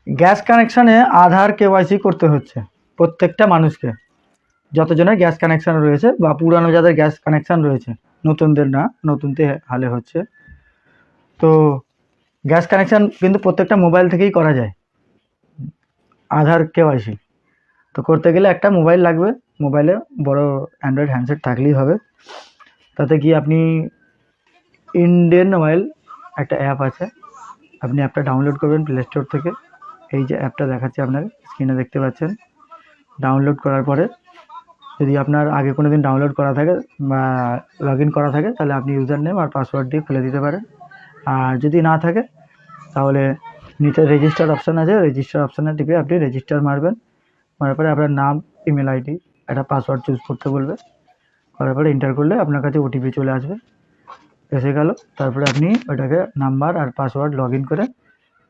Gas কানেকশানে আধার KYC করতে হচ্ছে প্রত্যেকটা মানুষকে, যতজনের গ্যাস কানেকশান রয়েছে বা পুরানো যাদের গ্যাস কানেকশান রয়েছে, নতুনদের না, নতুনতে হালে হচ্ছে। তো গ্যাস কানেকশান কিন্তু প্রত্যেকটা মোবাইল থেকেই করা যায় আধার কেওয়াইসি। তো করতে গেলে একটা মোবাইল লাগবে, মোবাইলে বড় অ্যান্ড্রয়েড হ্যান্ডসেট থাকলেই হবে। তাতে গিয়ে আপনি ইন্ডিয়ান অয়েল একটা অ্যাপ আছে, আপনি অ্যাপটা ডাউনলোড করবেন প্লে স্টোর থেকে। এই যে অ্যাপটা দেখাচ্ছি আপনাকে, স্ক্রিনে দেখতে পাচ্ছেন। ডাউনলোড করার পরে যদি আপনার আগে কোনো দিন ডাউনলোড করা থাকে বা লগ ইন করা থাকে, তাহলে আপনি ইউজার নেম আর পাসওয়ার্ড দিয়ে খুলে দিতে পারেন। আর যদি না থাকে তাহলে নিচে রেজিস্টার অপশান আছে, রেজিস্টার অপশানে টিপে আপনি রেজিস্টার মারবেন। মারার পরে আপনার নাম, ইমেল আইডি, একটা পাসওয়ার্ড চুজ করতে বলবে। করার পরে এন্টার করলে আপনার কাছে ওটিপি চলে আসবে, এসে গেল। তারপরে আপনি ওটাকে নাম্বার আর পাসওয়ার্ড লগ ইন করে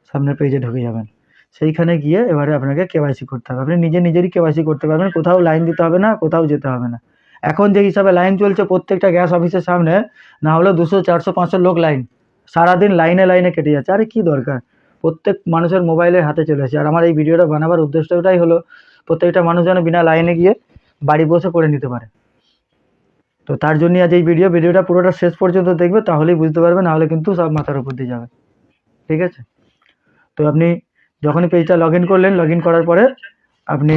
সামনের পেজে ঢুকে যাবেন। সেইখানে গিয়ে এবারে আপনাকে কেওয়াইসি করতে হবে। আপনি নিজেরই কেওয়াইসি করতে পারবেন, কোথাও লাইন দিতে হবে না, কোথাও যেতে হবে না। এখন যে হিসাবে লাইন চলছে প্রত্যেকটা গ্যাস অফিসের সামনে, না হলেও 200, 400, 500 লোক লাইন, সারাদিন লাইনে কেটে যাচ্ছে। আরে কী দরকার, প্রত্যেক মানুষের মোবাইলের হাতে চলে আসে। আর আমার এই ভিডিওটা বানাবার উদ্দেশ্যটাই হলো প্রত্যেকটা মানুষ যেন বিনা লাইনে গিয়ে বাড়ি বসে করে নিতে পারে। তো তার জন্যই আজ এই ভিডিওটা পুরোটা শেষ পর্যন্ত দেখবে, তাহলেই বুঝতে পারবে, নাহলে কিন্তু সব মাথার উপর দিয়ে যাবে। ঠিক আছে? তো আপনি যখনই পেজটা লগ ইন করলেন, লগ ইন করার পরে আপনি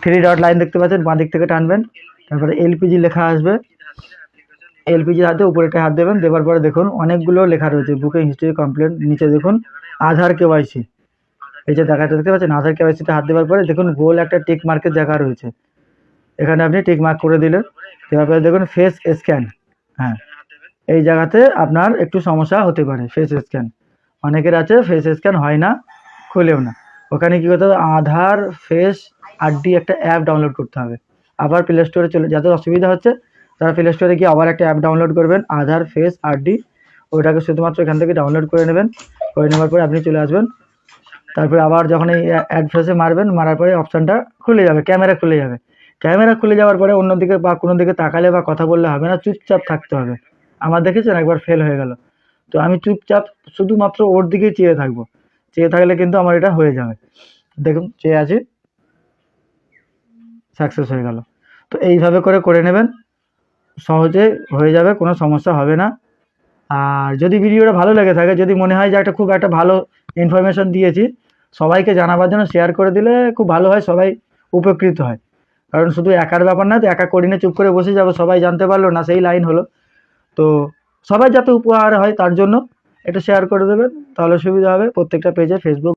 3 ডট লাইন দেখতে পাচ্ছেন, বাঁ দিক থেকে টানবেন। তারপরে এলপিজি লেখা আসবে, এলপিজি হাতে উপরেটা হাত দেবেন। দেওয়ার পরে দেখুন অনেকগুলো লেখা রয়েছে, বুকিং হিস্ট্রি, কমপ্লেন। নিচে দেখুন আধার কেওয়াইসি, এই যে দেখতে পাচ্ছেন আধার কেওয়াইসিতে হাত দেওয়ার পরে দেখুন গোল একটা টিক মার্কের জায়গা রয়েছে, এখানে আপনি টিক মার্ক করে দিলেন। দেওয়ার পরে দেখুন ফেস স্ক্যান, হ্যাঁ এই জায়গাতে আপনার একটু সমস্যা হতে পারে। ফেস স্ক্যান অনেকের আছে, ফেস স্ক্যান হয় না, খুলেও না। ওখানে কী করতে হবে, আধার ফেস আরডি একটা অ্যাপ ডাউনলোড করতে হবে। আবার প্লে স্টোরে চলে, যাদের অসুবিধা হচ্ছে তারা প্লে স্টোরে গিয়ে আবার একটা অ্যাপ ডাউনলোড করবেন, আধার ফেস আরডি। ওইটাকে শুধুমাত্র এখান থেকে ডাউনলোড করে নেবেন। করে নেওয়ার পরে আপনি চলে আসবেন। তারপরে আবার যখন এই অ্যাড ফেসে মারবেন, মারার পরে অপশানটা খুলে যাবে, ক্যামেরা খুলে যাবে। ক্যামেরা খুলে যাওয়ার পরে অন্যদিকে বা কোনো দিকে তাকালে বা কথা বললে হবে না, চুপচাপ থাকতে হবে। আমার দেখেছেন একবার ফেল হয়ে গেল, তো আমি চুপচাপ শুধুমাত্র ওর দিকেই চেয়ে থাকবো। চেয়ে থাকলে কিন্তু আমার এটা হয়ে যাবে। দেখুন চেয়ে আছি, সাকসেস হয়ে গেল। তো এইভাবে করে নেবেন, সহজে হয়ে যাবে, কোনো সমস্যা হবে না। আর যদি ভিডিওটা ভালো লেগে থাকে, যদি মনে হয় যে খুব একটা ভালো ইনফরমেশন দিয়েছি, সবাইকে জানাবার জন্য শেয়ার করে দিলে খুব ভালো হয়, সবাই উপকৃত হয়। কারণ শুধু একার ব্যাপার না, তো একা করি না চুপ করে বসে যাবো, সবাই জানতে পারলো না, সেই লাইন হলো। তো সবাই যাতে উপকার হয় তার জন্য এটা শেয়ার করে দেবেন, তাহলে সুবিধা হবে। প্রত্যেকটা পেজে, ফেসবুক